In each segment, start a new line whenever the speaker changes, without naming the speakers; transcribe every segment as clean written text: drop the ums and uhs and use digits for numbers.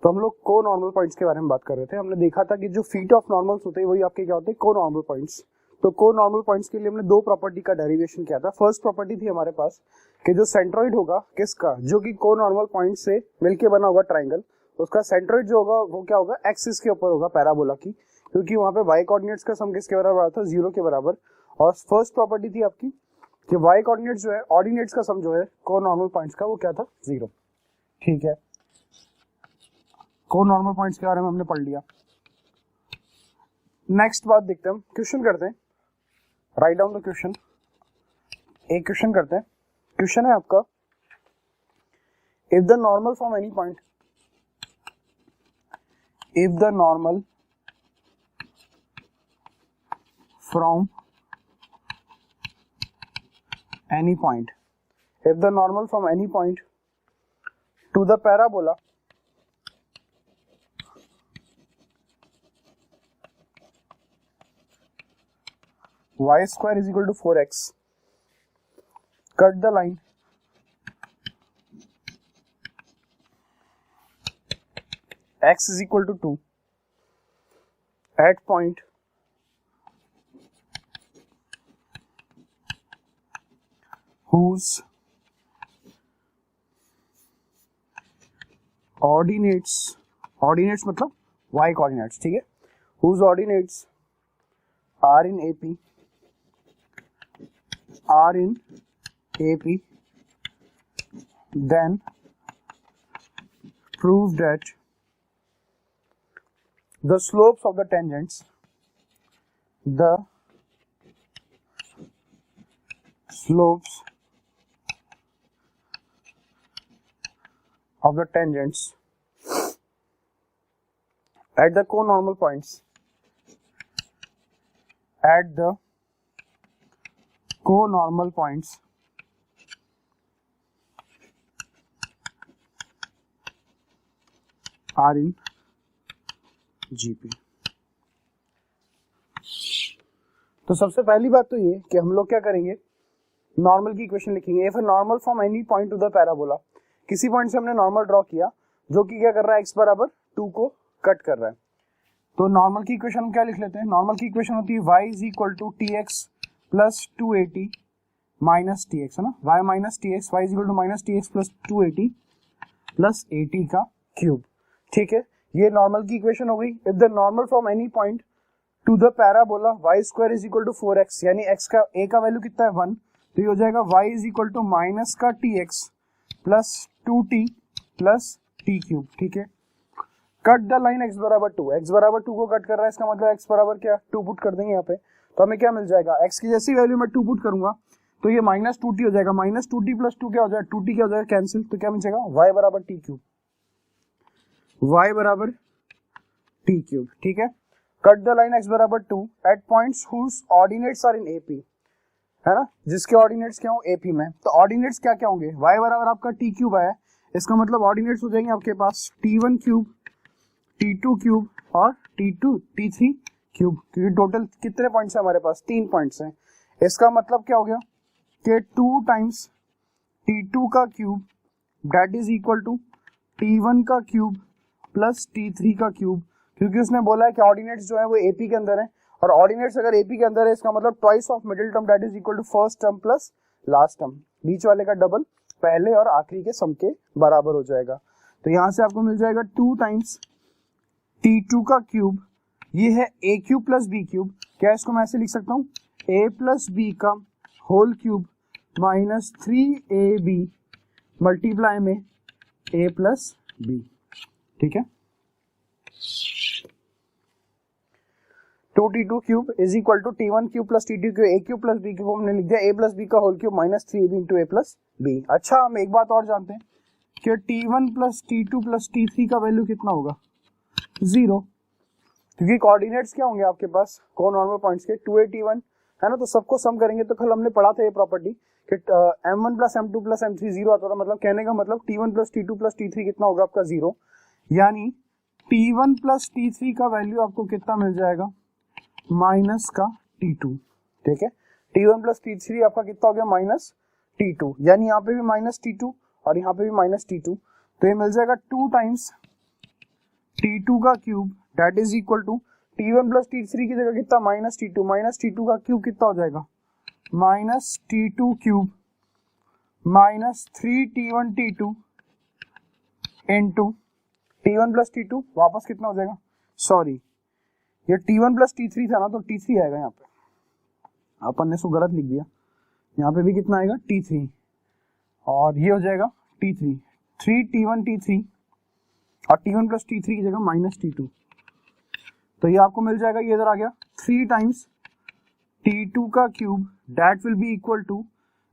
तो हम लोग को नॉर्मल पॉइंट्स के बारे में बात कर रहे थे। हमने देखा था कि जो फीट ऑफ नॉर्मल्स होते हैं वही आपके क्या होते हैं, को नॉर्मल पॉइंट्स। तो को नॉर्मल पॉइंट्स के लिए हमने दो प्रॉपर्टी का डेरिवेशन किया था। फर्स्ट प्रॉपर्टी थी हमारे पास कि जो सेंट्रोइड होगा किसका, जो कि को नॉर्मल पॉइंट से मिलके बना होगा ट्राइंगल, उसका सेंट्रोइड जो होगा वो क्या होगा, एक्सिस के ऊपर होगा पैराबोला की, क्योंकि वहां पे वाई कोऑर्डिनेट्स का सम किसके बराबर आता था, 0 के बराबर। और फर्स्ट प्रॉपर्टी थी आपकी कि वाई कोऑर्डिनेट्स जो है, ऑर्डिनेट्स का सम जो है को नॉर्मल पॉइंट्स का, वो क्या था, 0। ठीक है, को नॉर्मल पॉइंट्स के बारे में हमने पढ़ लिया। नेक्स्ट बात देखते हैं, हम क्वेश्चन करते हैं। Write down the question. एक क्वेश्चन करते हैं। क्वेश्चन है आपका, if the normal from any point, if the normal from any point, if the normal from any point to the parabola y square is equal to 4x, cut the line x is equal to 2 at point whose ordinates मतलब y coordinates, ठीक है, whose ordinates are in AP, then prove that the slopes of the tangents, at the co-normal points, are in GP। तो सबसे पहली बात तो ये कि हम लोग क्या करेंगे, नॉर्मल की इक्वेशन लिखेंगे। If normal from any point to the parabola, किसी पॉइंट से हमने नॉर्मल ड्रॉ किया जो कि क्या कर रहा है, x बराबर 2 को कट कर रहा है। तो नॉर्मल की इक्वेशन हम क्या लिख लेते हैं, नॉर्मल की इक्वेशन होती है y is equal to tx plus 280 minus tx, है ना, y minus tx, y is equal to minus tx plus 280 plus 80 का क्यूब। ठीक है, ये नॉर्मल की इक्वेशन हो गई। If the normal from any point to the parabola y square is equal to 4x, यानी x का a का वैल्यू कितना है 1, तो ये हो जाएगा y is equal to minus का tx plus 2t plus t cube. ठीक है, कट द लाइन x बराबर 2, x बराबर 2 को कट कर रहा है, इसका मतलब x बराबर क्या, 2 पुट कर देंगे यहाँ पे, तो हमें क्या मिल जाएगा, x की जैसी वैल्यू मैं 2 पुट करूंगा तो ये माइनस 2t हो जाएगा, माइनस 2t प्लस 2 क्या हो जाएगा, 2t क्या हो जाएगा, कैंसिल, तो क्या मिल जाएगा, y बराबर t क्यूब, y बराबर t क्यूब। ठीक है, कट द लाइन x बराबर 2 at points whose ordinates are in AP, है ना, जिसके ऑर्डिनेट्स क्या हो AP में। तो ऑर्डिनेट्स क्या क्या होंगे, y बराबर आपका t क्यूब है, इसका मतलब ऑर्डिनेट्स हो जाएंगे आपके पास t1 क्यूब, t2 क्यूब और t3 क्यूब, क्योंकि टोटल कितने पॉइंट्स है हमारे पास, 3 पॉइंट्स हैं। इसका मतलब क्या हो गया कि 2 टाइम्स t2 का cube that is equal to t1 का क्यूब प्लस t3 का क्यूब, क्योंकि उसने बोला है कि ऑर्डिनेट्स जो है वो AP के अंदर है, और ऑर्डिनेट्स अगर AP के अंदर है इसका मतलब twice of middle term that is equal to first term plus last term, बीच वाले का डबल पहले और आखिरी के सम के बराबर हो जाएगा। तो यहां से आपको मिल जाएगा 2 टाइम्स t2 का क्यूब, ये है a cube plus b cube, क्या इसको मैं ऐसे लिख सकता हूँ, a प्लस b का whole cube minus 3ab multiply में a प्लस b। ठीक है, 2t2 cube is equal to t1 cube plus t2 cube, a cube plus b cube हमने लिख दिया a प्लस b का whole cube minus 3ab into a plus b। अच्छा, हम एक बात और जानते हैं कि t1 plus t2 plus t3 का वैल्यू कितना होगा, 0, क्योंकि कोऑर्डिनेट्स क्या होंगे आपके पास, को नॉर्मल पॉइंट्स के 2a t1 है ना, तो सबको सम करेंगे। तो कल हमने पढ़ा था ये प्रॉपर्टी कि m1 plus m2 plus m3 0 आता था, मतलब कहने का मतलब t1 plus t2 plus t3 कितना होगा आपका 0, यानी t1 प्लस t3 का वैल्यू आपको कितना मिल जाएगा, माइनस का t2। ठीक है, t1 प्लस t3 आपका कितना हो गया, माइनस t2, यानी यहाँ पे भी माइनस t2 और यहाँ पे भी माइनस t2, तो ये मिल जाएगा 2 टाइम्स T2 का cube that is equal to T1 plus T3 की जगह कितना माइनस T2 का क्यूब कितना हो जाएगा minus T2 cube minus 3T1 T2 into T1 plus T2 वापस कितना हो जाएगा, सॉरी ये T1 प्लस T3 था ना तो T3 आएगा यहाँ पे, अपन ने इसको गलत लिख दिया, यहाँ पे भी कितना आएगा T3 और ये हो जाएगा T3 3T1 T3 और T1 प्लस T3 की जगह माइनस T2, तो ये आपको मिल जाएगा, ये इधर आ गया 3 टाइम्स T2 का cube that will be equal to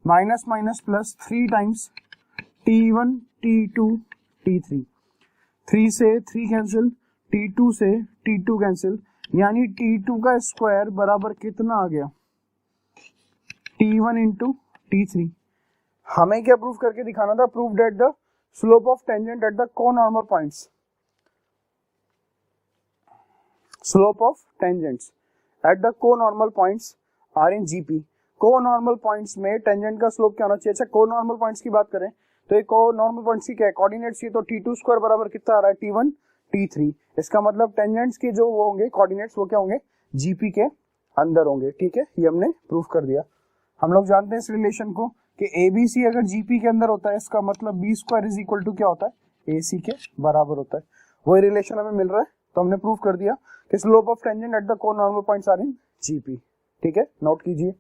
minus minus plus 3 times T1 T2 T3, 3 से 3 कैंसिल, T2 से T2 कैंसिल, यानी T2 का स्क्वायर बराबर कितना आ गया T1 इंटू T3। हमें क्या प्रूफ करके दिखाना था, proof that the slope of tangent at the conormal points, slope of tangents at the conormal points are in GP. Conormal points में टेंजेंट का स्लोप क्या होना चाहिए। अच्छा कोनॉर्मल पॉइंट्स की बात करें तो ये कोनॉर्मल पॉइंट्स की क्या है, कोऑर्डिनेट्स की, तो T2 स्क्वायर बराबर कितना आ रहा है T1 T3, इसका मतलब टेंजेंट्स के जो वो होंगे कोऑर्डिनेट्स वो क्या होंगे जीपी के अंदर होंगे, ठीक है, ये हमने प्रूफ कर दिया। हम लोग जानते हैं इस रिलेशन को कि ABC अगर जीपी के अंदर होता है इसका मतलब B square is equal to क्या होता है AC के बराबर होता है, वही रिलेशन हमें मिल रहा है, तो हमने प्रूफ कर दिया कि slope of tangent at the conormal points are in GP, ठीक है, नोट कीजिए।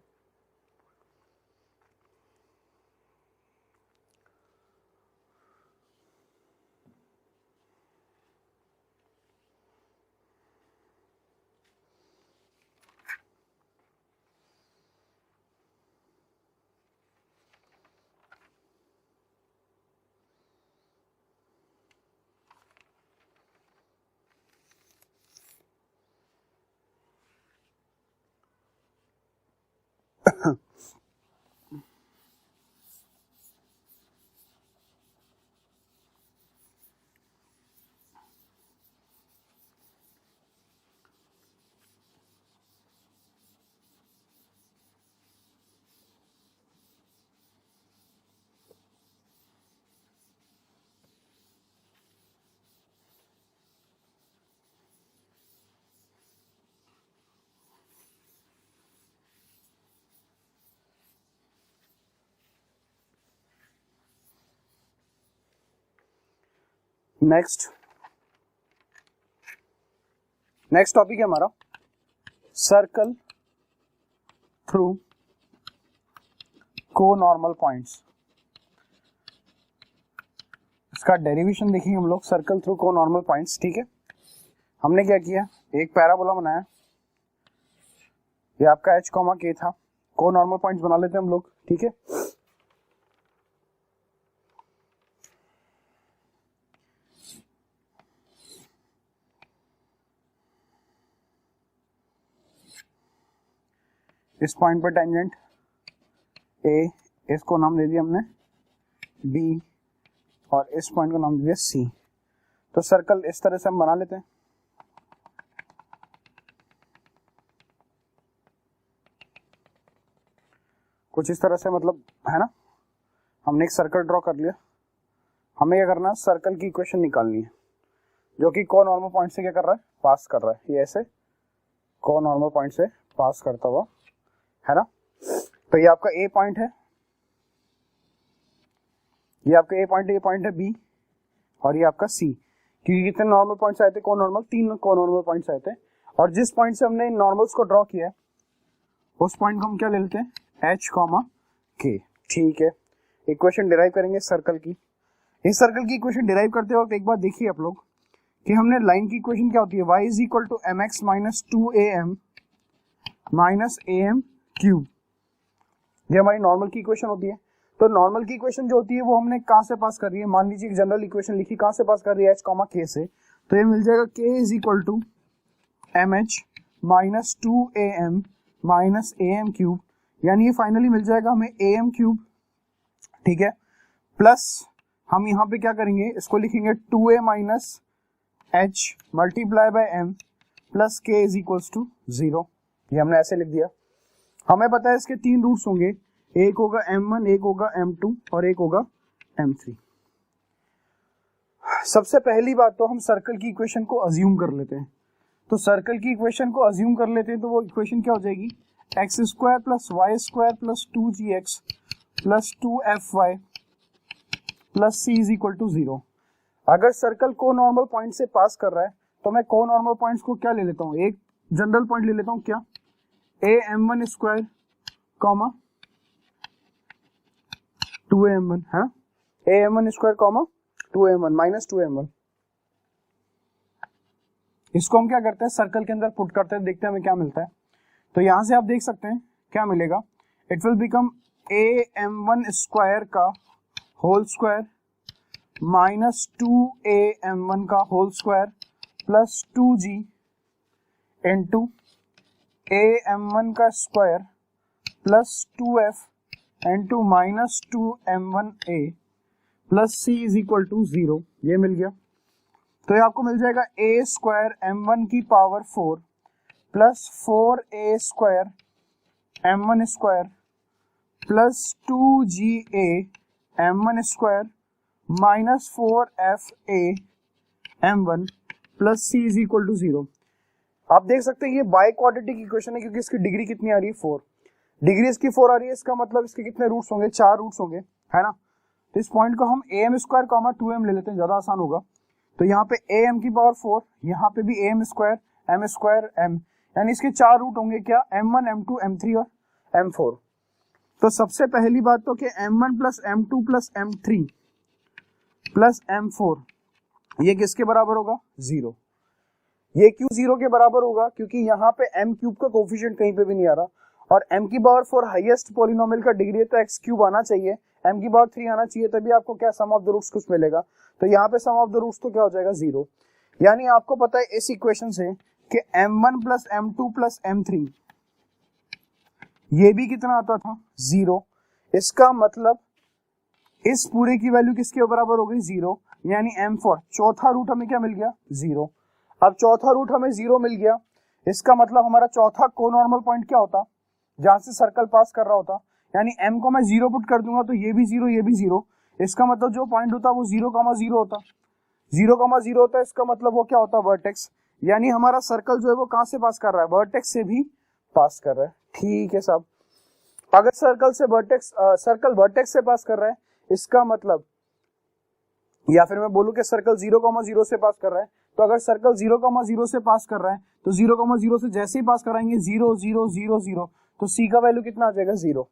नेक्स्ट टॉपिक है हमारा सर्कल थ्रू कोनॉर्मल पॉइंट्स। इसका डेरिवेशन देखेंगे हम लोग, सर्कल थ्रू कोनॉर्मल पॉइंट्स, ठीक है। हमने क्या किया, एक पैराबोला बनाया, ये आपका h, k था, कोनॉर्मल पॉइंट्स बना लेते हैं हम लोग, ठीक है। इस पॉइंट पर टेंजेंट A, इसको नाम दे दिया हमने B और इस पॉइंट को नाम दे दिया C। तो सर्कल इस तरह से हम बना लेते हैं, कुछ इस तरह से, मतलब है ना, हमने एक सर्कल ड्रॉ कर लिया। हमें क्या करना है, सर्कल की इक्वेशन निकालनी है जो कि कोनॉर्मल पॉइंट से क्या कर रहा है, पास कर रहा है, ये ऐसे कोनॉर्मल पॉइंट से पास करता हुआ, है ना। तो ये आपका A पॉइंट है, ये आपका A पॉइंट है, ये पॉइंट है B और ये आपका C, क्योंकि कितने नॉर्मल पॉइंट्स आए थे, कोनॉर्मल, 3 कोनॉर्मल पॉइंट्स आए थे, और जिस पॉइंट से हमने नॉर्मल्स को ड्रॉ किया है उस पॉइंट को हम क्या ले लेते हैं, H, K, ठीक है। इक्वेशन डिराइव करेंगे सर्कल की। इस सर्कल की इक्वेशन डिराइव करते वक्त एक बात देखिए आप लोग कि हमने लाइन की इक्वेशन क्या होती है, y is equal to mx minus 2am minus am cube, ये हमारी नॉर्मल की इक्वेशन होती है। तो नॉर्मल की इक्वेशन जो होती है वो हमने कहां से पास कर रही है, मान लीजिए एक जनरल इक्वेशन लिखी, कहां से पास कर रही है, h, k से, तो ये मिल जाएगा k is equal to mh minus 2am minus am cube, यानी ये फाइनली मिल जाएगा हमें am क्यूब, ठीक है, प्लस हम यहाँ पे क्या करेंगे, इसको लिखेंगे 2a minus h multiply by m plus k is equals to 0, ये हमने ऐसे लिख दिया। हमें पता है इसके 3 रूट्स होंगे, एक होगा m1, एक होगा m2 और एक होगा m3। सबसे पहली बात तो हम सर्कल की इक्वेशन को अज्यूम कर लेते हैं। तो सर्कल की इक्वेशन को अज्यूम कर लेते हैं तो वो इक्वेशन क्या हो जाएगी, x square plus y square plus 2gx plus 2fy plus c is equal to 0। अगर सर्कल को नॉर्मल पॉइंट से पास कर रहा है तो मैं को नॉर्मल पॉइंट्स को क्या ले लेता हूँ, एक जनरल पॉइंट ले लेता हूँ, क्या, am1 स्क्वायर कॉमा 2am1 है, am1 square comma 2am1 minus 2am1। इसको हम क्या करते हैं, सर्कल के अंदर पुट करते हैं, देखते हैं हमें क्या मिलता है। तो यहां से आप देख सकते हैं क्या मिलेगा, it will become am1 square का होल स्क्वायर माइनस 2am1 का whole square plus 2g into am1 का square plus 2f into minus 2m1a plus c is equal to 0। ये मिल गया। तो ये आपको मिल जाएगा a स्क्वायर m1 की power 4 plus 4a square m1 square plus 2ga m1 square minus 4fa m1 plus c is equal to 0। आप देख सकते हैं ये बाई क्वाड्रेटिक इक्वेशन है क्योंकि इसकी डिग्री कितनी आ रही है, 4 डिग्री इसकी 4 आ रही है। इसका मतलब इसके कितने रूट्स होंगे, 4 रूट्स होंगे, है ना। तो इस पॉइंट को हम am स्क्वायर कॉमा 2m ले लेते हैं, ज्यादा आसान होगा। तो यहाँ पे am की पावर 4, यहाँ पे भी am स्क्वायर m, यानी इसके 4 रूट होंगे क्या, m1 m2 m3 और m4। तो सबसे पहली बात तो कि m1 plus m2 plus m3 plus m4 ये किसके बराबर होगा, 0। ये क्यों 0 के बराबर होगा, क्योंकि यहाँ पे m क्यूब का कोफिशिएंट कहीं पे भी नहीं आ रहा और m की पावर 4 हाईएस्ट पॉलिनोमियल का डिग्री है तो x क्यूब आना चाहिए, m की पावर 3 आना चाहिए, तभी आपको क्या सम ऑफ द रूट्स कुछ मिलेगा। तो यहाँ पे सम ऑफ द रूट्स तो क्या हो जाएगा, 0। यानी आपको पता है इस इक्वेशन से कि m1 plus m2 plus m3 ये भी कितना आता था, 0। इसका मतलब इस पूरे की वैल्यू किसके बराबर हो गई, 0, यानी m4 चौथा रूट हमें क्या मिल गया, 0। अब चौथा रूट हमें 0 मिल गया, इसका मतलब हमारा चौथा को नॉर्मल पॉइंट क्या होता, जहां से सर्कल पास कर रहा होता, यानी m को मैं 0 पुट कर दूंगा तो ये भी 0 ये भी 0। इसका मतलब जो पॉइंट होता वो 0,0 होता, 0,0 होता। इसका मतलब वो क्या होता, वर्टेक्स। यानी हमारा सर्कल जो है वो कहां से पास कर रहा है, वर्टेक्स से भी पास कर रहा है। ठीक है साहब, अगर सर्कल वर्टेक्स से पास कर रहा है इसका मतलब, या फिर मैं बोलूं कि सर्कल 0,0 से पास कर रहा है, तो अगर सर्कल 0,0 से पास कर रहा है तो 0,0 से जैसे ही पास कराएंगे 0 0 0 0, तो c का वैल्यू कितना आ जाएगा, 0।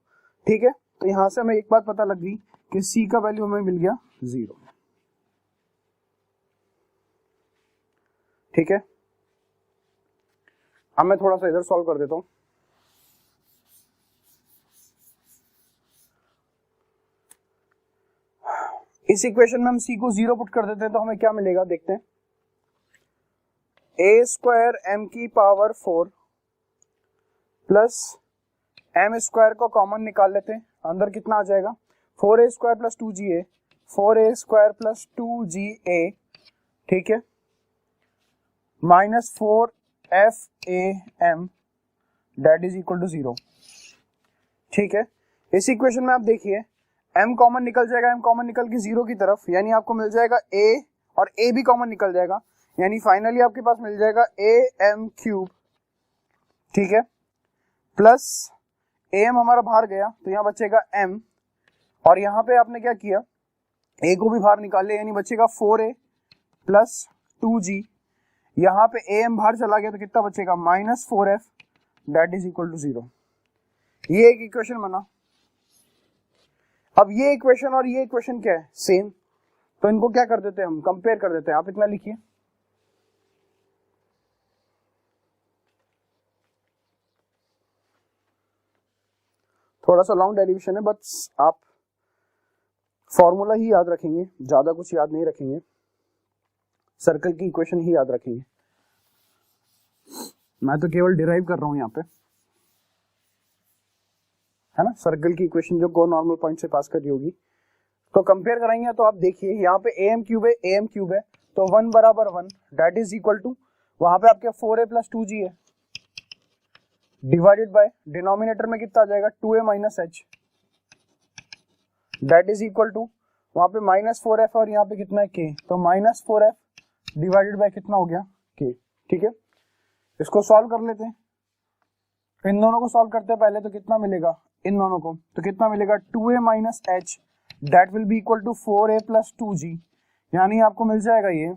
ठीक है, तो यहां से हमें एक बात पता लग गई कि c का वैल्यू हमें मिल गया 0। ठीक है, अब मैं थोड़ा सा इधर सॉल्व कर देता हूं। इस इक्वेशन में हम c को 0 पुट कर देते हैं तो हमें क्या मिलेगा, देखते हैं। a स्क्वायर m की पावर 4 प्लस m स्क्वायर को कॉमन निकाल लेते हैं, अंदर कितना आ जाएगा, 4a square plus 2ga, 4a square plus 2ga, ठीक है, minus 4fam that is equal to 0। ठीक है, इस इक्वेशन में आप देखिए m कॉमन निकल जाएगा, m कॉमन निकल के 0 की तरफ, यानी आपको मिल जाएगा a और a भी कॉमन निकल जाएगा, यानी फाइनली आपके पास मिल जाएगा am क्यूब। ठीक है, प्लस am हमारा बाहर गया तो यहाँ बचेगा m, और यहाँ पे आपने क्या किया, a को भी बाहर निकाल लिया, यानी बचेगा 4a प्लस 2g। यहाँ पे am बाहर चला गया तो कितना बचेगा, minus 4f that is equal to 0। ये एक इक्वेशन बना। अब ये इक्वेशन और ये इक्वेशन क्या है, सेम, तो इनको क्या कर देते हैं हम, कंपेयर कर देते हैं। आप इतना लिखिए, थोड़ा सा लॉन्ग डेरिवेशन है, बस आप फॉर्मूला ही याद रखेंगे, ज्यादा कुछ याद नहीं रखेंगे, सर्कल की इक्वेशन ही याद रखेंगे। मैं तो केवल डिराइव कर रहा हूं यहाँ पे, है ना, सर्कल की इक्वेशन जो को नॉर्मल पॉइंट से पास कर रही होगी। तो कंपेयर कराएंगे तो आप देखिए यहाँ पे am क्यूब है, तो 1 बराबर 1 दैट इज इक्वल टू, वहां पे आपके 4a प्लस 2g है, डिवाइडेड बाय डिनोमिनेटर में कितना आ जाएगा, 2a minus h that is equal to, वहां पे -4f और यहाँ पे कितना है k, तो -4f डिवाइडेड बाय कितना हो गया k। ठीक है, इसको सॉल्व कर लेते हैं। इन दोनों को सॉल्व करते हैं पहले, तो कितना मिलेगा इन दोनों को, तो कितना मिलेगा 2a minus h that will be equal to 4a plus 2g, यानी आपको मिल जाएगा ये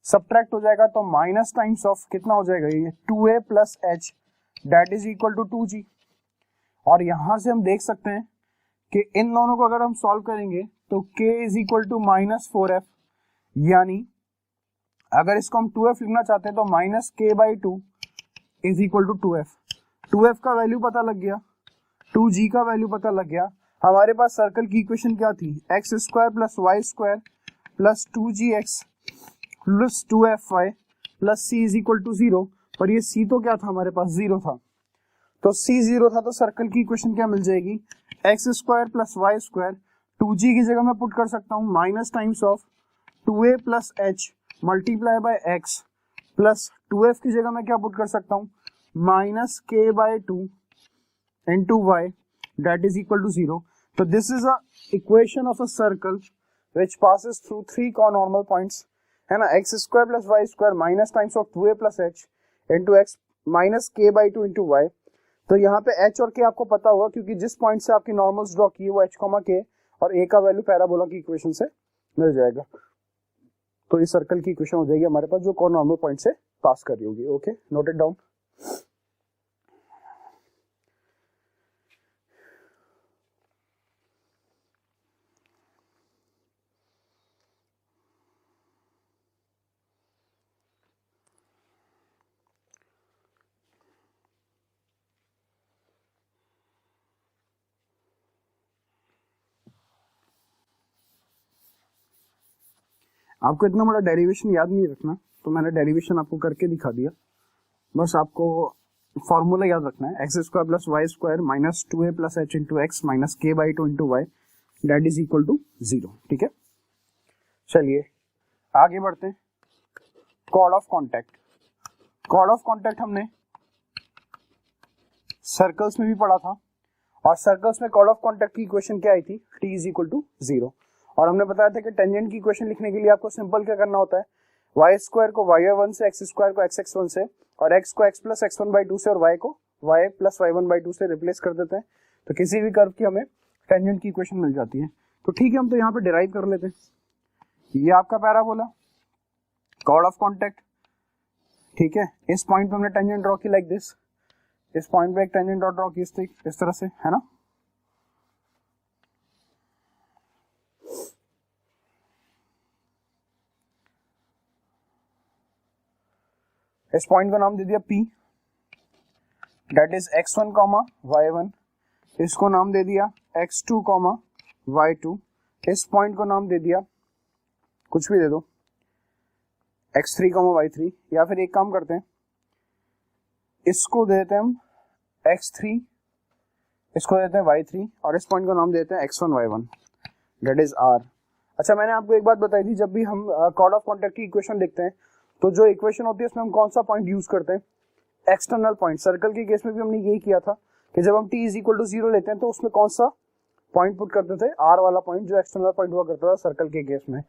सब्ट्रैक्ट हो जाएगा तो माइनस टाइम्स ऑफ कितना हो जाएगा ये 2a plus h that is equal to 2g। और यहां से हम देख सकते हैं कि इन दोनों को अगर हम सॉल्व करेंगे तो k is equal to -4f, यानी अगर इसको हम 2f लिखना चाहते हैं तो minus k by 2 is equal to 2f। 2f का वैल्यू पता लग गया, 2g का वैल्यू पता लग गया। हमारे पास सर्कल की इक्वेशन क्या थी, x square plus y square plus 2gx plus 2fy plus c is equal to 0। पर ये c तो क्या था हमारे पास 0 था, तो c 0 था, तो सर्कल की इक्वेशन क्या मिल जाएगी, x square plus y square 2g की जगह मैं पुट कर सकता हूँ minus times of 2a plus h multiply by x plus 2f की जगह मैं क्या पुट कर सकता हूँ minus k by 2 into y that is equal to 0। So this is a equation of a circle which passes through three conormal points, है ना, x square plus y square minus times of 2a plus h into x minus k by 2 into y। तो यहाँ पे h और k आपको पता होगा क्योंकि जिस पॉइंट से आपकी नॉर्मल्स ड्रॉ की है वो h, k और a का वैल्यू पैराबोला की इक्वेशन से मिल जाएगा। तो इस सर्कल की इक्वेशन हो जाएगी हमारे पास जो कोनॉर्मल पॉइंट से पास कर रही होगी। Okay, note it down. आपको इतना बड़ा डेरिवेशन याद नहीं रखना, तो मैंने डेरिवेशन आपको करके दिखा दिया। बस आपको फॉर्मूला याद रखना है, x square plus y square minus 2a plus h into x minus k by 2 into y that is equal to 0। ठीक है, चलिए आगे बढ़ते हैं। Chord of contact, chord of contact हमने सर्कल्स में भी पढ़ा था, और सर्कल्स में कॉर्ड ऑफ कॉन्टैक्ट की इक्वेशन क्या आई थी, t इज इक्वल टू 0। और हमने बताया था कि टेंजेंट की इक्वेशन लिखने के लिए आपको सिंपल क्या करना होता है, y स्क्वायर को y1 से, x स्क्वायर को x1 से, और x को x प्लस x1 बाई 2 से, और y को y प्लस y1 बाई 2 से रिप्लेस कर देते हैं, तो किसी भी कर्व की हमें टेंजेंट की इक्वेशन मिल जाती है। तो ठीक है, हम तो यहाँ पे डिराइव कर लेते हैं। ये आपका पैराबोला, कॉर्ड ऑफ कॉन्टैक्ट। ठीक है, इस पॉइंट पे हमने टेंजेंट ड्रॉ की लाइक दिस, इस पॉइंट पे एक टेंजेंट ड्रॉ की इस तरह से, है ना। इस पॉइंट का नाम दे दिया P, date is x1 comma y1, इसको नाम दे दिया x2 कॉमा y2, इस पॉइंट को नाम दे दिया कुछ भी दे दो x3 कॉमा y3, या फिर एक काम करते हैं इसको दे देते हैं हम x3, इसको देते हैं y3, और इस पॉइंट को नाम देते हैं x1 y1, date is r। अच्छा, मैंने आपको एक बात बताई थी, जब भी हम कॉर्ड ऑफ कॉन्टैक्ट की इक्वेशन लिखते हैं तो जो इक्वेशन होती है उसमें हम कौन सा पॉइंट यूज करते हैं, एक्सटर्नल पॉइंट। सर्कल के केस में भी हमने यही किया था कि जब हम t इज इक्वल टू 0 लेते हैं तो उसमें कौन सा पॉइंट पुट करते थे, r वाला पॉइंट जो एक्सटर्नल पॉइंट हुआ करता था सर्कल के केस में।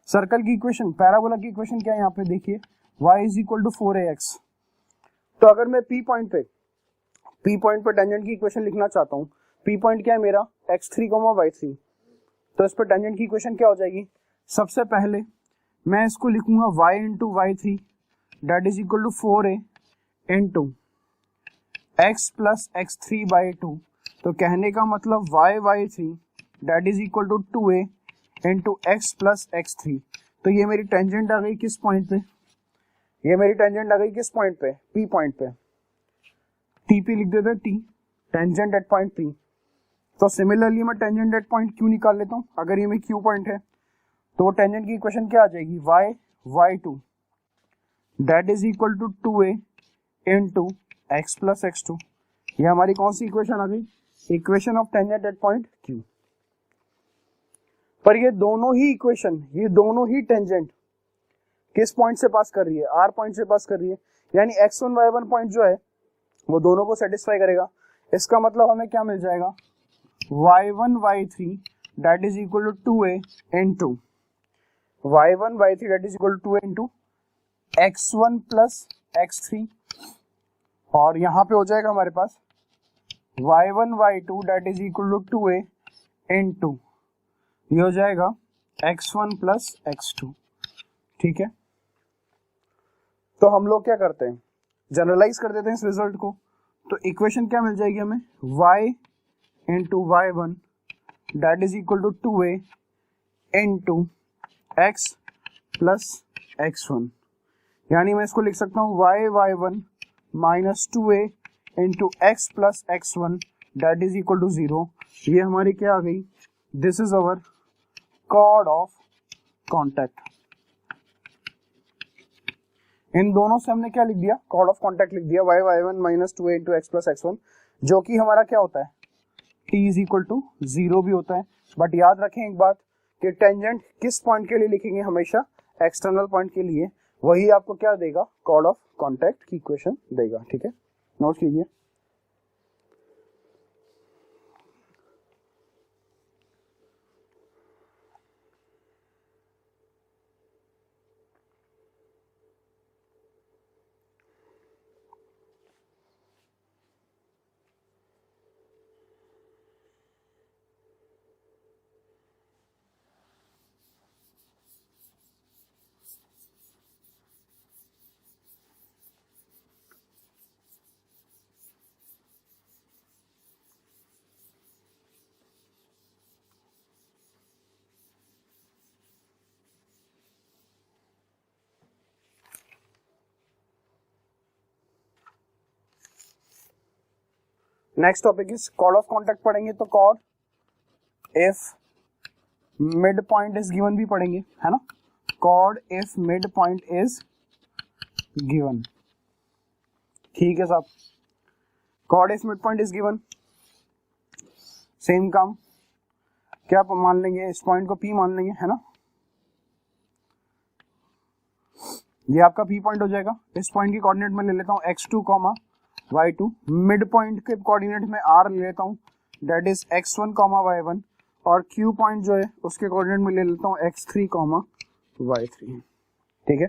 सर्कल की इक्वेशन, पैराबोला की इक्वेशन क्या है यहाँ पे देखिए, y is equal to 4ax। तो अगर मैं p पॉइंट पे टेंजेंट की इक्वेशन लिखना चाहता हूँ, p पॉइंट क्या है मेरा x3 y3, तो इस पर टेंजेंट की इक्वेशन क्या हो जाएगी, सबसे पहले मैं इसको लिखूंगा y into y3 that is equal to 4a into x plus x3 by 2। तो कहने का मतलब y3 that is equal to 2a into x plus x3। तो ये मेरी टेंजेंट आ गई किस पॉइंट पे, ये मेरी टेंजेंट आ गई किस पॉइंट पे, p पॉइंट पे। t पे लिख देते t, tangent at point p। तो सिमिलरली मैं टेंजेंट एट पॉइंट q निकाल लेता हूँ। अगर ये मेरी q पॉइंट है तो टेंजेंट की इक्वेशन क्या आ जाएगी, y2 that is equal to 2a into x plus x2। ये हमारी कौन सी इक्वेशन आ गई, equation of tangent at point q। पर ये दोनों ही इक्वेशन, ये दोनों ही टेंजेंट किस पॉइंट से पास कर रही है, r पॉइंट से पास कर रही है, यानी x1 y1 पॉइंट जो है वो दोनों को सेटिस्फाई करेगा। इसका मतलब हमें क्या मिल जाएगा, y1 y3 that is equal to 2a into y1 y3 that is equal to 2a into x1 plus x3, और यहाँ पे हो जाएगा हमारे पास y1 y2 that is equal to 2a into ये हो जाएगा x1 प्लस x2। ठीक है, तो हम लोग क्या करते हैं, जनरलाइज कर देते हैं इस रिजल्ट को। तो इक्वेशन क्या मिल जाएगी हमें, y into y1 that is equal to 2a into x plus x1, यानी मैं इसको लिख सकता हूँ y1 minus 2a into x plus x1 that is equal to 0। ये हमारी क्या आ गई, this is our chord of contact. इन दोनों से हमने क्या लिख दिया, कॉर्ड ऑफ कॉन्टैक्ट लिख दिया, y1 minus 2a into x plus x1, जो कि हमारा क्या होता है, t इज इक्वल टू 0 भी होता है। बट याद रखें एक बात कि टेंजेंट किस पॉइंट के लिए लिखेंगे, हमेशा एक्सटर्नल पॉइंट के लिए, वही आपको क्या देगा, कॉर्ड ऑफ कॉन्टैक्ट की इक्वेशन देगा। ठीक है, नोट कीजिए। Next topic is chord of contact पढ़ेंगे, तो chord if mid point is given भी पढ़ेंगे, है ना, chord if mid point is given. ठीक है साहब, chord if mid point is given, same काम, क्या मान लेंगे, इस पॉइंट को P मान लेंगे, है ना, ये आपका P पॉइंट हो जाएगा। इस पॉइंट की कोऑर्डिनेट में ले लेता हूँ x2, y2, मिड पॉइंट के कोऑर्डिनेट में r ले लेता हूँ दैट इज x1, y1, और Q पॉइंट जो है उसके कोऑर्डिनेट में ले लेता हूँ x3, y3। ठीक है,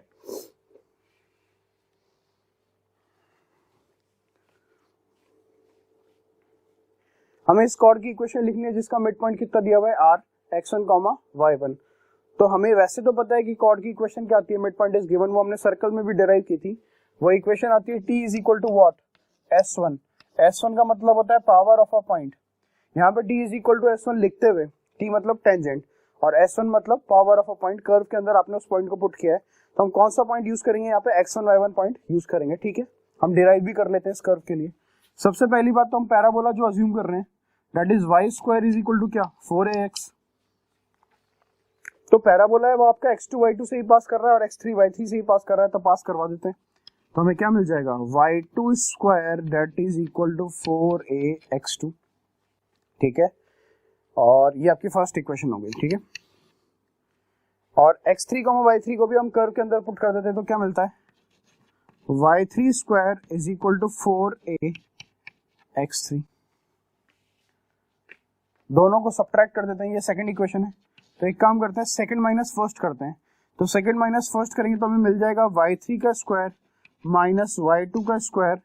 हमें इस कॉर्ड की इक्वेशन लिखनी है जिसका मिड पॉइंट कितना दिया हुआ है, r, x1, y1। तो हमें वैसे तो पता है कि कॉर्ड की इक्वेशन क्या आती है, मिड पॉइंट इज गिवन, वो हमने सर्कल में भी डिराइव की थी। वो इक्वेशन आती है t is equal to what, S1। S1 का मतलब होता है पावर ऑफ अ पॉइंट। यहाँ पे t is equal to S1 लिखते हुए, t मतलब टेंजेंट और S1 मतलब power of a point, curve के अंदर आपने उस पॉइंट को पुट किया है, तो हम कौन सा पॉइंट यूज करेंगे, यहाँ पे x1, y1 पॉइंट यूज करेंगे। ठीक है, हम डिराइव भी कर लेते हैं इस कर्व के लिए। सबसे पहली बात तो हम पैराबोला जो अज्यूम कर रहे हैं that is y square is equal to क्या, 4ax। तो पैराबोला है वो आपका x2 y2 से ही पास कर रहा है और x3 y3 से ही पास कर रहा है, तो पास करवा देते हैं। तो हमें क्या मिल जाएगा, y2 square that is equal to 4ax2। ठीक है, और ये आपकी फर्स्ट इक्वेशन हो गई। ठीक है, और x3, y3 को भी हम कर्व के अंदर पुट कर देते हैं, तो क्या मिलता है, y3 square is equal to 4ax3। दोनों को सब्ट्रैक्ट कर देते हैं, ये सेकंड इक्वेशन है। तो एक काम करते हैं, सेकंड माइनस फर्स्ट करते हैं। तो सेकंड माइनस फर्स्ट करेंगे तो हमें मिल जाएगा y3 का स्क्वायर माइनस y2 का square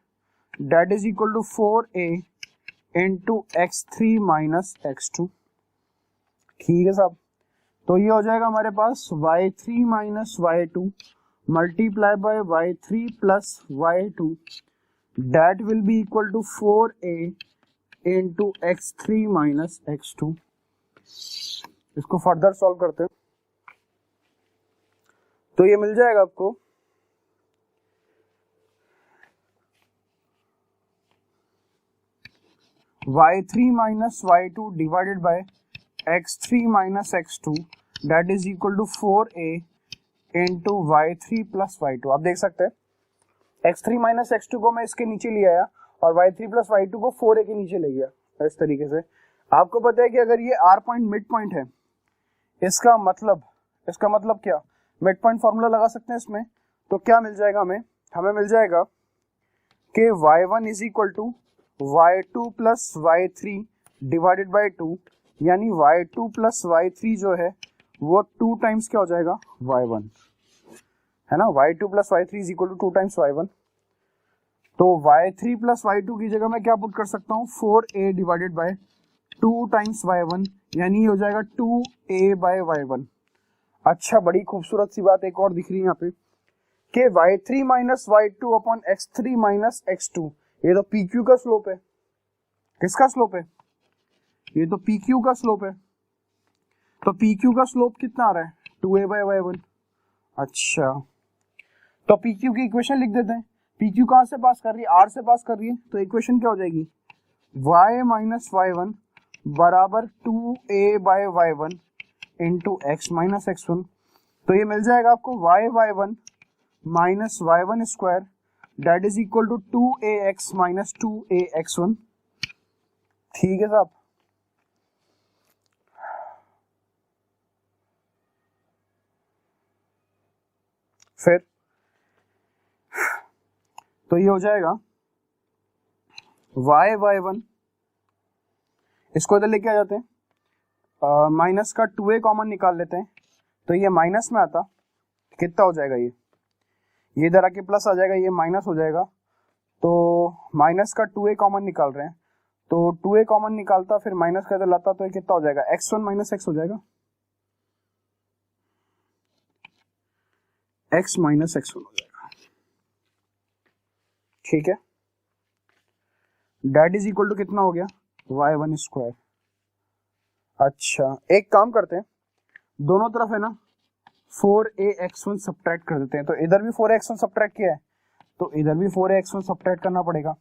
that is equal to 4a into x3 minus x2। ठीक है साहब, तो ये हो जाएगा हमारे पास y3 minus y2 multiply by y3 plus y2 that will be equal to 4a into x3 minus x2। इसको फर्दर सॉल्व करते हैं तो ये मिल जाएगा आपको y3 minus y2 divided by x3 minus x2 that is equal to 4a into y3 plus y2। आप देख सकते हैं x3 माइनस x2 को मैं इसके नीचे ले आया और y3 प्लस y2 को 4a के नीचे ले गया। इस तरीके से आपको पता है कि अगर ये r पॉइंट मिड पॉइंट है, इसका मतलब क्या, मिड पॉइंट फॉर्मूला लगा सकते हैं इसमें। तो क्या मिल जाएगा हमें मिल जाएगा कि y1 is equal to y2 plus y3 divided by 2 यानी y2 प्लस y3 जो है वो 2 टाइम्स क्या हो जाएगा y1, है ना। y2 plus y3 is equal to 2 times y1, तो y3 प्लस y2 की जगह मैं क्या पुट कर सकता हूँ 4a divided by 2 times y1, यानी हो जाएगा 2a बाय y1। अच्छा, बड़ी खूबसूरत सी बात एक और दिख रही है यहाँ पे कि y3 minus y2 upon x3 minus x2, ये तो pq का स्लोप है। किसका स्लोप है? ये तो pq का स्लोप है। तो pq का स्लोप कितना आ रहा है 2a बाय y1। अच्छा, तो pq की इक्वेशन लिख देते हैं। pq कहां से पास कर रही है? r से पास कर रही है, तो इक्वेशन क्या हो जाएगी y माइनस y1 बराबर 2a bye y1 into x minus x1। तो ये मिल जाएगा आपको y1 minus y1 square that is equal to 2ax minus 2ax1। ठीक है साहब। फिर तो ये हो जाएगा y1, इसको इधर लेके आ जाते हैं, माइनस का 2a कॉमन निकाल लेते हैं, तो ये माइनस में आता कितना हो जाएगा, ये इधर आके प्लस आ जाएगा, ये माइनस हो जाएगा। तो माइनस का 2a कॉमन निकाल रहे हैं, तो 2a कॉमन निकालता फिर माइनस का इधर लाता, तो ये कितना हो जाएगा x1 माइनस x हो जाएगा, x माइनस x1 हो जाएगा। ठीक है, डेट इज इक्वल टू कितना हो गया y1 स्क्वायर। अच्छा, एक काम करते हैं, दोनों तरफ है ना 4ax1 सब्ट्रैक्ट कर देते हैं, तो इधर भी 4ax1 सब्ट्रैक्ट किया है, तो इधर भी 4ax1 सब्ट्रैक्ट करना पड़ेगा।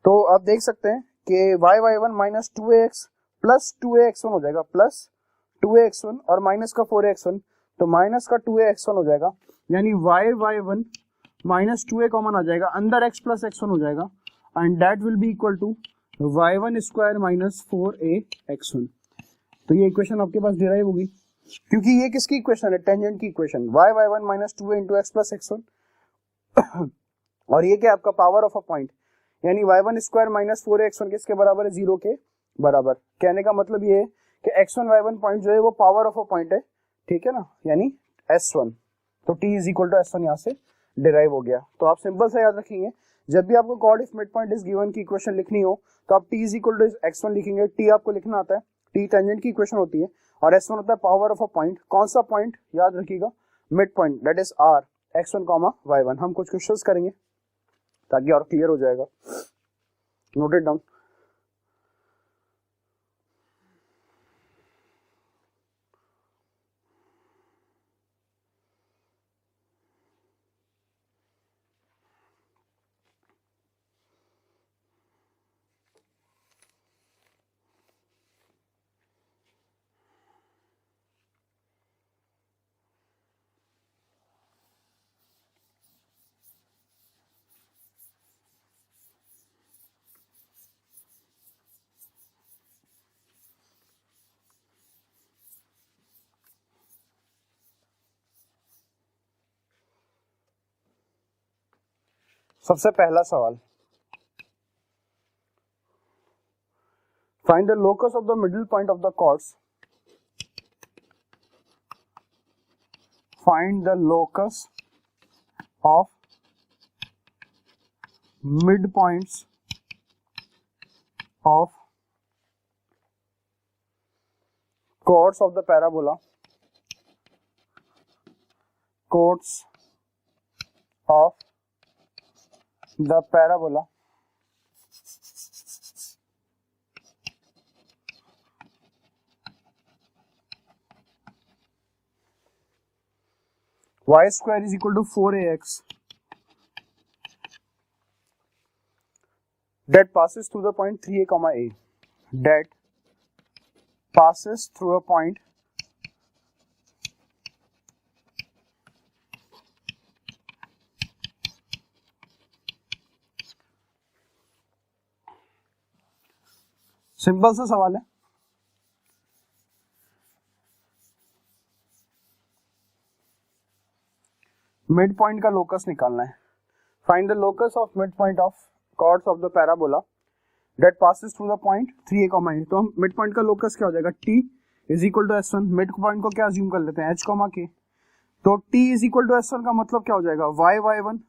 तो आप देख सकते हैं कि y1 minus 2ax plus 2ax1 हो जाएगा, प्लस 2ax1 और माइनस का 4ax1, तो माइनस का 2ax1 हो जाएगा, यानी y1 माइनस 2a कॉमन आ जाएगा, अंदर x प्लस x1 हो जाएगा, and that will be equal to y1 square minus 4ax1। तो ये इक्वेशन आपके पास डिराइव होगी, क्योंकि ये किसकी इक्वेशन है, टेंजेंट की equation, y1 minus 2a into x plus x1 और ये क्या आपका पावर ऑफ अ पॉइंट, यानी y1 स्क्वायर माइनस 4ax1 किसके बराबर है, 0 के बराबर। कहने का मतलब ये है कि x1 y1 पॉइंट जो है वो पावर ऑफ अ पॉइंट है, ठीक है ना, यानी s1। तो t is equal to s1 यहाँ से डिराइव हो गया। तो आप सिंपल से याद रखेंगे, जब भी आपको chord if mid point is given की इक्वेशन लिखनी हो तो आप t is equal to x1 लिखेंगे। t आपको लिखना आता है, t टेंजेंट की इक्वेशन होती है, और s1 होता है पावर ऑफ अ पॉइंट। कौन सा पॉइंट याद रखिएगा, mid point, that is r x1 y1। हम कुछ क्वेश्चंस करेंगे ताकि और क्लियर हो जाएगा, नोट इट डाउन। सबसे पहला सवाल, find the locus of the middle point of the chords, find the locus of mid points of chords of the parabola, chords of the parabola y square is equal to 4ax that passes through the point 3a comma a, that passes through a point simple सा सवाल है। Mid point का locus निकालना है। Find the locus of mid point of chords of the parabola that passes through the point 3a, a। तो हम mid point का locus क्या हो जाएगा, t is equal to s1। Mid point को क्या अज्यूम कर लेते हैं, h, k। तो t is equal to s1 का मतलब क्या हो जाएगा, y1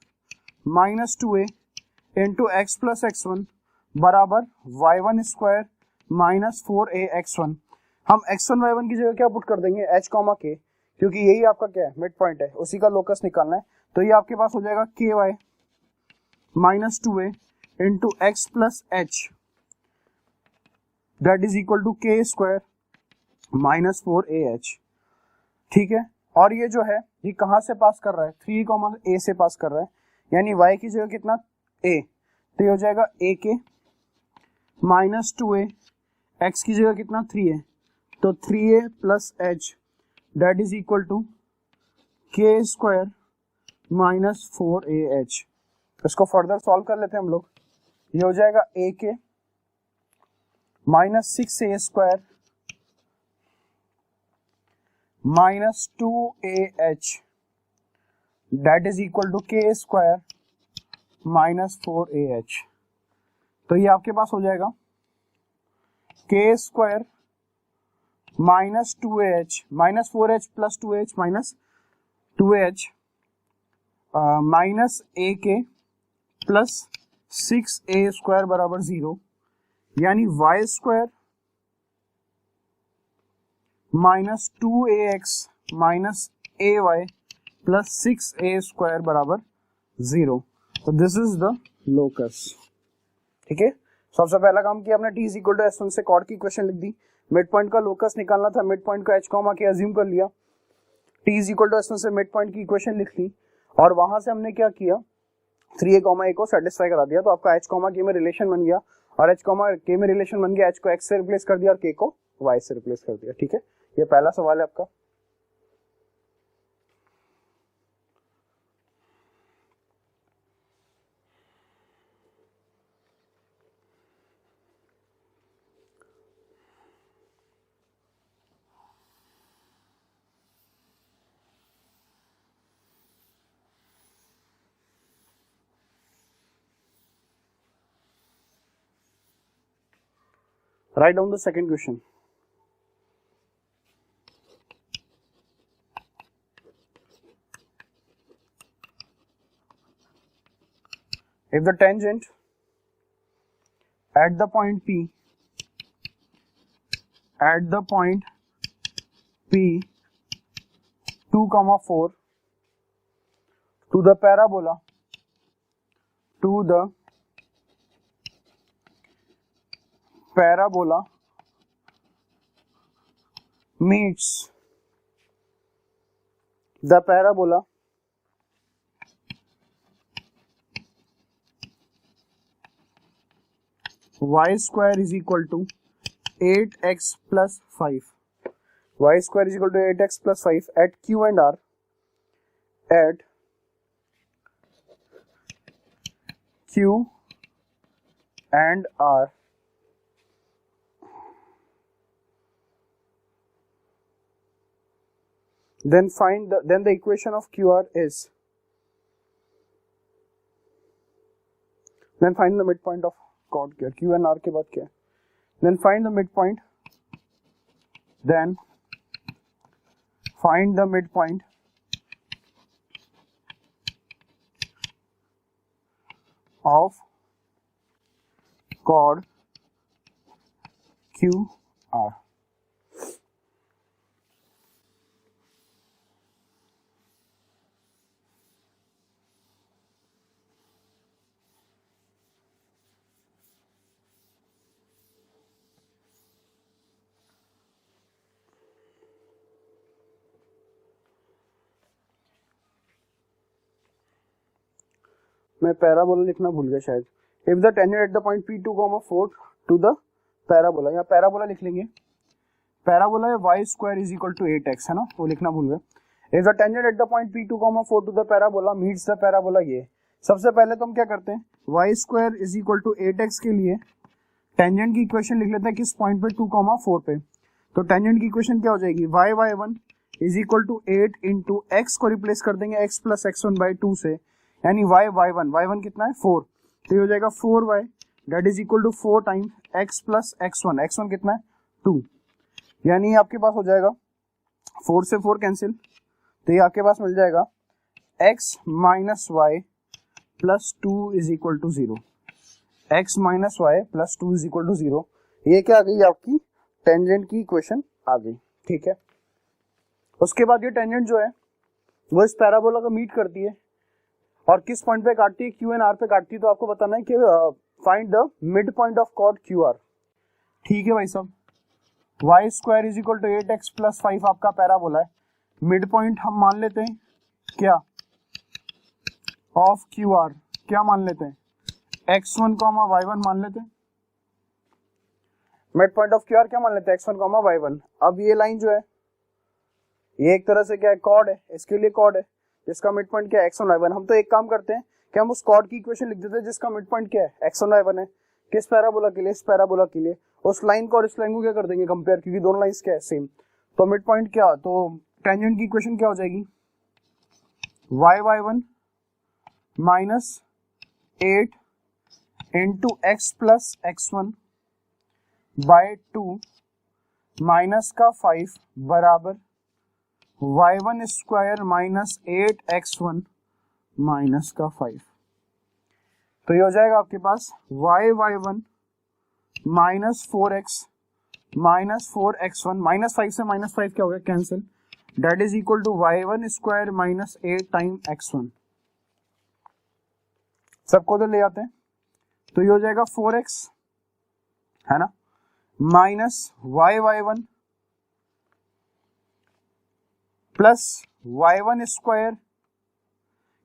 minus 2a into x plus x1 बराबर y1 square minus 4a x1। हम x1 y1 की जगह क्या पुट कर देंगे, h, k, क्योंकि यही आपका क्या है, मिड पॉइंट है, उसी का लोकस निकालना है। तो ये आपके पास हो जाएगा ky minus 2a into x plus h that is equal to k square minus 4ah। ठीक है, और ये जो है ये कहां से पास कर रहा है, 3, a से पास कर रहा है, यानी y की जगह कितना, a, तो ये हो जाएगा ak माइनस 2a, x की जगह कितना 3a, तो 3a plus h that is equal to k square minus 4ah। इसको फर्दर सॉल्व कर लेते हैं हम लोग। ये हो जाएगा ak minus 6a square minus 2ah that is equal to k square minus 4ah। तो ये आपके पास हो जाएगा k square minus 2ah minus 4h plus 2h minus 2ah minus ak plus 6a square बराबर 0, यानी y square minus 2ax minus ay plus 6a square बराबर 0। तो दिस इज द लोकस। ठीक है, सबसे पहला काम किया हमने t is equal to s1 से कॉर्ड की इक्वेशन लिख दी, मिड पॉइंट का लोकस निकालना था, मिड पॉइंट को h, k अज्यूम कर लिया, t is equal to s1 से मिड पॉइंट की इक्वेशन लिख ली, और वहां से हमने क्या किया, 3a, a को सेटिस्फाई करा दिया। तो आपका h, k में रिलेशन बन गया, और h, k में रिलेशन बन गया, h को x से रिप्लेस कर दिया और k को y से रिप्लेस कर दिया। ठीक है, ये पहला सवाल है आपका। Write down the second question. If the tangent at the point P P 2, 4 to the parabola meets the parabola y square is equal to 8x plus 5, y square is equal to 8x plus 5 at Q and R, at Q and R, then the equation of QR is, then find the midpoint of chord क्या, Q and R के बाद क्या, then find the midpoint of chord QR। मैं parabola लिखना भूल गया शायद। If the tangent at the point P2, 4 to the parabola, या पैराबोला लिख लेंगे, पैराबोला है y square is equal to 8x, है ना, वो लिखना भूल गए। If the tangent at the point P2, 4 to the parabola meets the parabola, ये सबसे पहले तो हम क्या करते हैं, y square is equal to 8x के लिए टेंजेंट की इक्वेशन लिख लेते हैं किस पॉइंट पे, 2, 4 पे। तो टेंजेंट की इक्वेशन क्या हो जाएगी, y1 is equal to 8 into x को रिप्लेस कर देंगे x प्लस x1 बाई 2 से, यानी y1 कितना है 4, तो ये हो जाएगा 4y that is equal to 4 time x plus x1, x1 कितना है 2, यानी आपके पास हो जाएगा 4 से 4 कैंसिल, तो ये आपके पास मिल जाएगा x minus y plus 2 is equal to 0, x minus y plus 2 is equal to 0। ये क्या आ गई आपकी टेंजेंट की इक्वेशन आ गई, ठीक है। उसके बाद ये टेंजेंट जो है वो इस पैराबोला को मीट करती है और किस पॉइंट पे काटती है, क्यू एंड आर पे काटती है। तो आपको बताना है कि find the mid point of chord Q R, ठीक है भाई साहब। Y square is equal to 8x plus 5 आपका पैराबोला है, मिड पॉइंट हम मान लेते हैं क्या ऑफ क्यू आर, क्या मान लेते हैं x1 कॉमा y1 मान लेते हैं, mid point of Q R क्या मान लेते हैं x1 कॉमा y1। अब ये लाइन जो है ये एक तरह से क्या है कॉर्ड है, इसके लिए कॉर्ड है जिसका मिड पॉइंट क्या है x1 y1। हम तो एक काम करते हैं कि हम उस कॉर्ड की इक्वेशन लिख देते हैं जिसका मिड पॉइंट क्या है x1 y1 है, किस पैराबोला के लिए, इस पैराबोला के लिए। उस लाइन को और इस लाइन को क्या कर देंगे कंपेयर, क्योंकि दोनों लाइंस क्या है सेम। तो मिड पॉइंट क्या, तो टेंजेंट की इक्वेशन क्या हो जाएगी y1 minus 8 into x plus x1 by 2 minus का 5 बराबर y1 square minus 8x1 minus का 5। तो ये हो जाएगा आपके पास y1 minus 4x minus 4x1 minus 5 से माइनस 5 क्या हो गया cancel, that is equal to y1 square minus 8 time x1। सबको तो ले आते हैं, तो ये हो जाएगा 4x है ना minus y1 plus y1 square,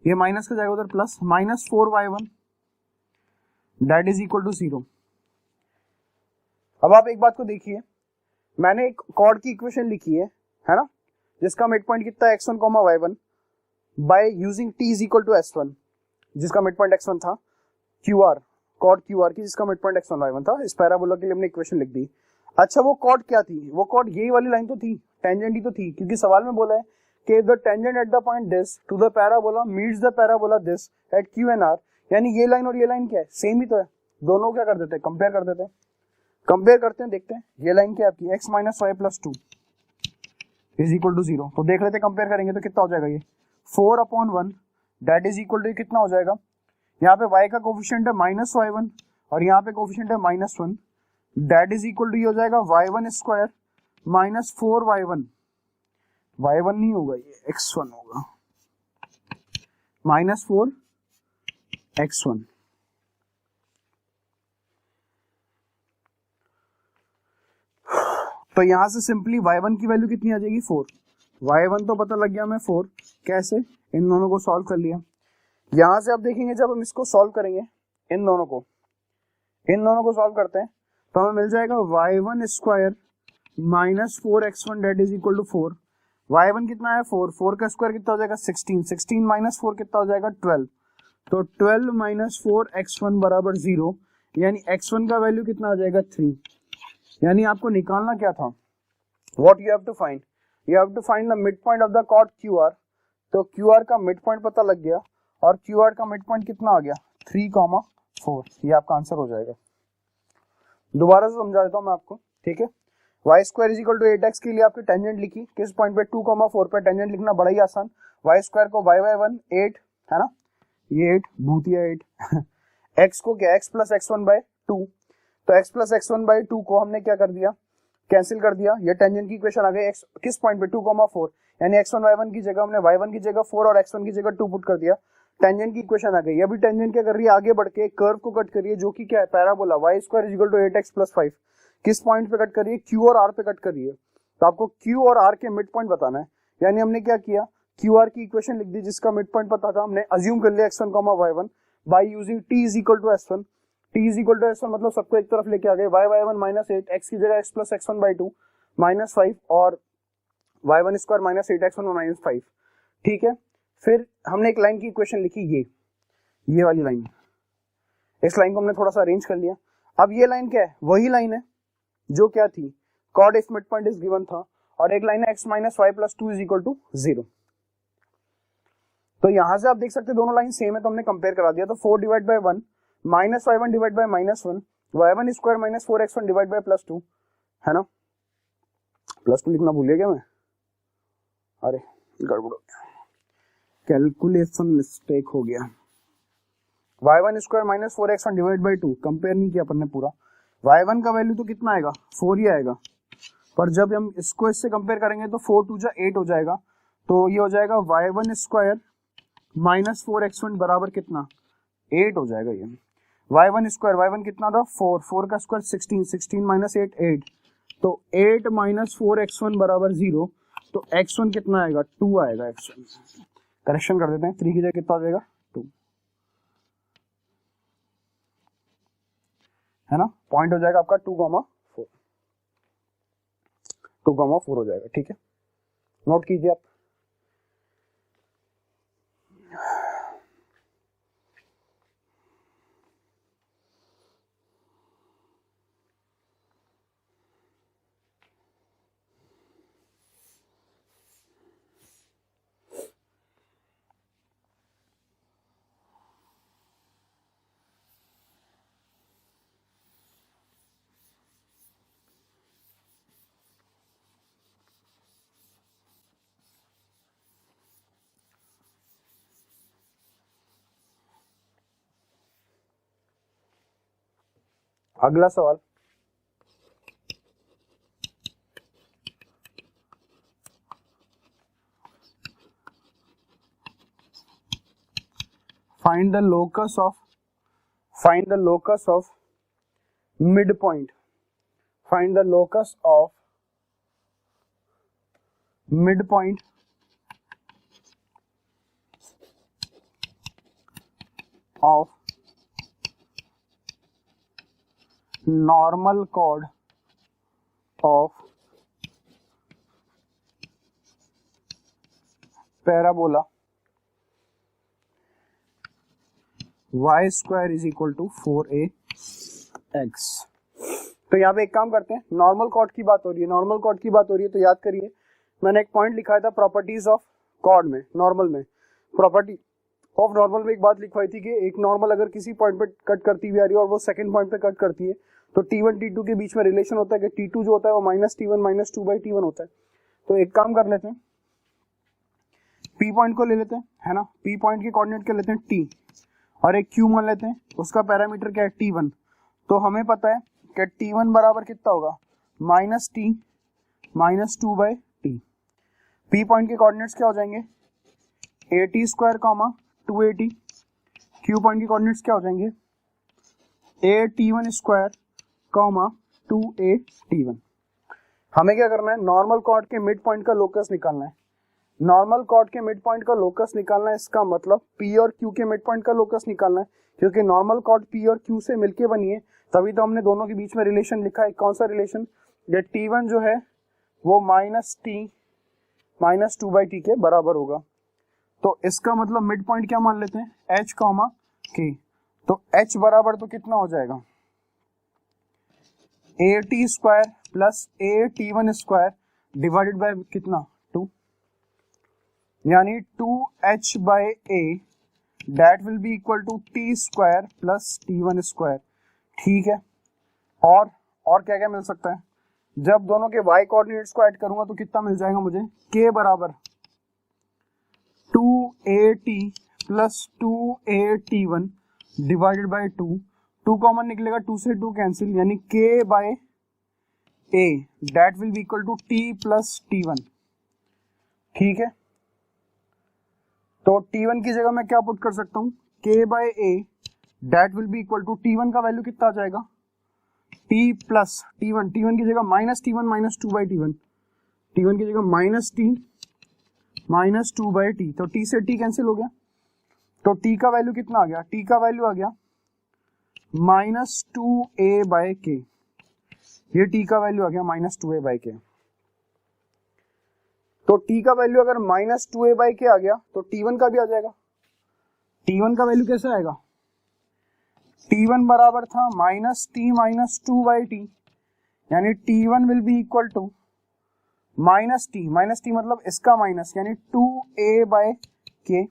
ये माइनस का जाएगा उधर plus, minus 4y1 that is equal to 0। अब आप एक बात को देखिए, मैंने एक कॉर्ड की इक्वेशन लिखी है ना, जिसका मिड पॉइंट कितना है x1 comma y1 by using t is equal to s1, जिसका मिड पॉइंट x1 था, qr कॉर्ड qr की जिसका मिड पॉइंट x1 y1 था। इस पैराबोला के लिए हमने इक्वेशन लिख दी। अच्छा वो कॉर्ड क्या थी, वो कॉर्ड यही वाली लाइन तो थी, टेंजेंट ही तो थी, क्योंकि सवाल में बोला है कि the tangent at the point this to the parabola meets the parabola this at Q and R, यानी ये लाइन और ये लाइन क्या है सेम ही तो है, दोनों क्या कर देते हैं कंपेयर कर देते हैं, कंपेयर करते हैं, देखते हैं ये लाइन क्या है आपकी x minus y plus 2 is equal to 0। तो देख लेते हैं कंपेयर करेंगे तो कितना हो जाएगा, ये 4/1 दैट इज इक्वल टू कितना हो जाएगा, यहाँ पे y का कोफिशिएंट है माइनस y1 और यहाँ पे कोफिशिएंट है -1 दैट इज इक्वल टू ये हो जाएगा y1 square minus 4y1, y1 नहीं होगा ये x1 होगा, माइनस 4x1। तो यहां से सिंपली y1 की वैल्यू कितनी आ जाएगी 4, y1 तो पता लग गया हमें 4, कैसे इन दोनों को सॉल्व कर लिया। यहां से आप देखेंगे जब हम इसको सॉल्व करेंगे इन दोनों को सॉल्व करते हैं तो हमें मिल जाएगा y1 square minus 4x1 that is equal to 4, y1 कितना है 4, 4 का स्क्वायर कितना हो जाएगा 16, 16 माइनस 4 कितना हो जाएगा 12, तो 12 माइनस 4x1 बराबर 0, यानी x1 का वैल्यू कितना आ जाएगा 3। यानी आपको निकालना क्या था, what you have to find, you have to find the mid point of the chord QR। तो QR का मिड पॉइंट पता लग गया और QR का मिड पॉइंट कितना आ गया 3,4, ये आपका आंसर हो जाएगा। दोबारा से समझा देता हूं मैं आपको, ठीक है। y square is equal to 8x के लिए आपकी टेंजेंट लिखी, किस पॉइंट पे 2,4 पे टेंजेंट लिखना बड़ा ही आसान, y स्क्वायर को y1 8 है ना, ये 8 भूतिया 8 x को क्या x प्लस x1 बाय 2, तो x प्लस x1 बाय 2 को हमने क्या कर दिया कैंसिल कर दिया, ये टेंजेंट की इक्वेशन आ गई x किस पॉइंट पे 2,4, यानी x1 y1 की जगह हमने y1 की जगह 4 और x1 की जगह 2 पुट कर दिया, टेंजेंट की इक्वेशन आ गई। अभी टेंजेंट क्या कर रही है आगे बढ़ के कर्व को कट कर रही है जो कि क्या है parabola y square is equal to 8x plus 5, किस पॉइंट पे कट कर रही है q और r पे कट कर रही है। तो आपको q और r के मिड पॉइंट बताना है, यानी हमने क्या किया qr की इक्वेशन लिख दी जिसका मिड पॉइंट पता था, हमने अज्यूम कर लिया x1 y1 by using t is equal to s1, t is equal to s1 मतलब सबको एक तरफ लेके आ गए, y1 माइनस 8 x की जगह x plus x1 by 2 minus 5 और y1 square minus 8x1 minus 5, ठीक है। फिर हमने एक लाइन की इक्वेशन लिखी ये वाली लाइन, इस लाइन को हमने थोड़ा सा अरेंज कर लिया। अब ये लाइन क्या है, वही लाइन है जो क्या थी chord if mid point is given था, और एक लाइन है x minus y plus 2 is equal to 0। तो यहां से आप देख सकते हैं दोनों लाइन सेम है तो हमने कंपेयर करा दिया, तो 4 divide by 1 minus y one divide by minus one, y one square minus 4x1 divide by +2, है ना, +2 लिखना भूल गया क्या मैं, अरे गड़बड़ हो गया, कैलकुलेशन मिस्टेक हो गया। y1 square minus 4x1 divide by 2, compare नहीं किया अपन ने पूरा, y1 का वैल्यू तो कितना आएगा 4 ही आएगा, पर जब हम इसको इससे कंपेयर करेंगे तो 4 2 जा 8 हो जाएगा, तो ये हो जाएगा y1 स्क्वायर माइनस 4x1 बराबर कितना 8 हो जाएगा। ये y1 स्क्वायर, y1 कितना था 4, 4 का स्क्वायर 16, 16 माइनस 8 8, तो 8 माइनस 4x1 बराबर 0, तो x1 कितना आएगा 2 आएगा x1। करेक्शन कर देते हैं, 3 की जगह कितना आ जाएगा 2, है ना, पॉइंट हो जाएगा आपका 2,4, 2,4 हो जाएगा, ठीक है, नोट कीजिए आप। अगला सवाल, find the locus of midpoint, find the locus of midpoint of normal chord of parabola y square is equal to 4ax। तो यहाँ पे एक काम करते हैं, नॉर्मल कॉर्ड की बात हो रही है, नॉर्मल कॉर्ड की बात हो रही है, तो याद करिए मैंने एक पॉइंट लिखा था प्रॉपर्टीज ऑफ कॉर्ड में, नॉर्मल में, प्रॉपर्टी ऑफ नॉर्मल में एक बात लिखवाई थी कि एक नॉर्मल अगर किसी पॉइंट पे कट करती हुई आ रही है और वो सेकंड पॉइंट पे कट करती है, तो T1 T2 के बीच में रिलेशन होता है कि T2 जो होता है वो -T1 -2/T1 होता है। तो एक काम कर लेते हैं, P पॉइंट को ले लेते हैं, है ना, P पॉइंट के कोऑर्डिनेट कर लेते हैं T, और एक Q मान लेते हैं, उसका पैरामीटर क्या है T1। तो हमें पता है कि T1 बराबर कितना होगा -T -2/T। P पॉइंट के कोऑर्डिनेट्स क्या हो जाएंगे AT square comma 2AT, Q point के कोऑर्डिनेट्स क्या हो जाएंगे AT1 स्क्वायर कॉमा 2AT1। हमें क्या करना है, नॉर्मल कॉर्ड के मिड पॉइंट का लोकस निकालना है, नॉर्मल कॉर्ड के मिड पॉइंट का लोकस निकालना है, इसका मतलब P और Q के मिड पॉइंट का लोकस निकालना है, क्योंकि नॉर्मल कॉर्ड P और Q से मिलके बनी है, तभी तो हमने दोनों के बीच में रिलेशन लिखा है। कौन सा रिलेशन, ये T1 जो है वो -T -2/T के बराबर होगा, तो इसका मतलब मिड पॉइंट क्या मान लेते हैं H कॉमा K, तो H बराबर तो कितना हो जाएगा AT square plus AT1 square divided by कितना 2, यानी 2H/A that will be equal to T square plus T1 square, ठीक है। और क्या क्या मिल सकता है, जब दोनों के y कोऑर्डिनेट्स को ऐड करूंगा तो कितना मिल जाएगा मुझे, K बराबर 2AT plus 2AT1 divided by 2, 2 common निकलेगा, 2 से 2 कैंसिल, यानी K/A that will be equal to T plus T1, ठीक है। तो T1 की जगह मैं क्या पुट कर सकता हूँ, K/A that will be equal to T1 का वैल्यू कितना आ जाएगा T प्लस T1, T1 की जगह -T1 -2/T1, T1 की जगह -T -2/T, तो T से T कैंसिल हो गया, तो T का वैल्यू कितना आ गया, T का वैल्यू आ गया -2A/K, ये T का वैल्यू आ गया -2A/K। तो T का वैल्यू अगर -2A/K आ गया तो T1 का भी आ जाएगा, T1 का वैल्यू कैसे आएगा, T1 बराबर था -T -2/T, यानी T1 will be equal to -T मतलब इसका माइनस, यानी 2A/K,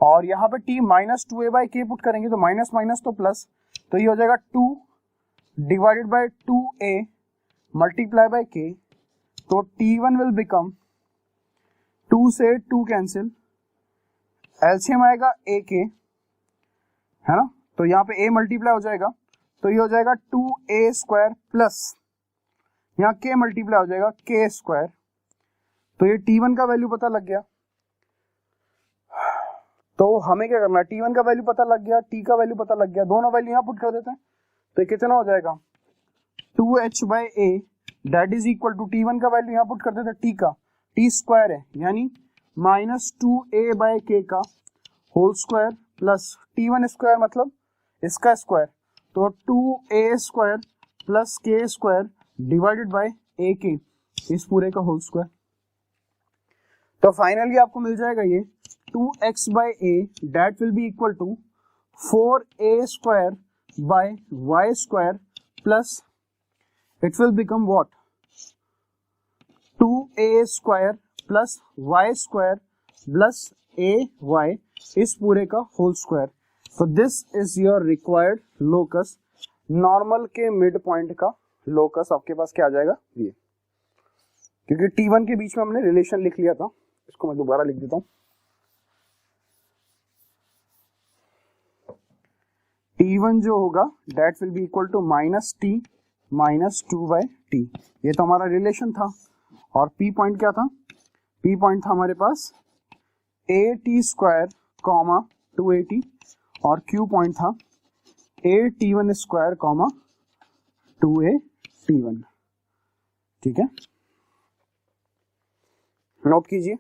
और यहाँ पे t माइनस 2a बाई के पुट करेंगे तो माइनस माइनस तो प्लस, तो ये हो जाएगा 2 divided by 2a multiply by k, तो t1 विल बिकम 2 से 2 कैंसिल, एलसीएम आएगा a के, है ना, तो यहाँ पे a मल्टीप्लाई हो जाएगा, तो ये हो जाएगा 2a स्क्वायर प्लस यहाँ k मल्टीप्लाई हो जाएगा k स्क्वायर, तो ये t1 का वैल्यू पता लग गया। तो हमें क्या करना है, t1 का वैल्यू पता लग गया, t का वैल्यू पता लग गया, दोनों वैल्यू यहाँ पुट कर देते हैं, तो ये कितना हो जाएगा 2h by a that is equal to t1 का वैल्यू यहाँ पुट कर देते हैं, t का t स्क्वायर है यानी माइनस 2a बाई k का whole square plus t1 square मतलब इसका स्क्वायर, तो 2a square plus k square divided by a k इस पूरे का होल स्क्वायर। तो फाइनली आपको मिल जाएगा ये 2x by a that will be equal to 4a square by y square plus it will become what 2a square plus y square plus ay इस पूरे का होल स्क्वायर। तो this is your required locus, normal के mid point का locus आपके पास क्या आ जाएगा ये, क्योंकि t1 के बीच में हमने रिलेशन लिख लिया था, इसको मैं दोबारा लिख देता हूं, t1 जो होगा that will be equal to minus t minus 2 by t, ये तो हमारा रिलेशन था। और p पॉइंट क्या था, p पॉइंट था हमारे पास at स्क्वायर कॉमा 2at और q पॉइंट था at1 स्क्वायर कॉमा 2at1, ठीक है, नोट कीजिए।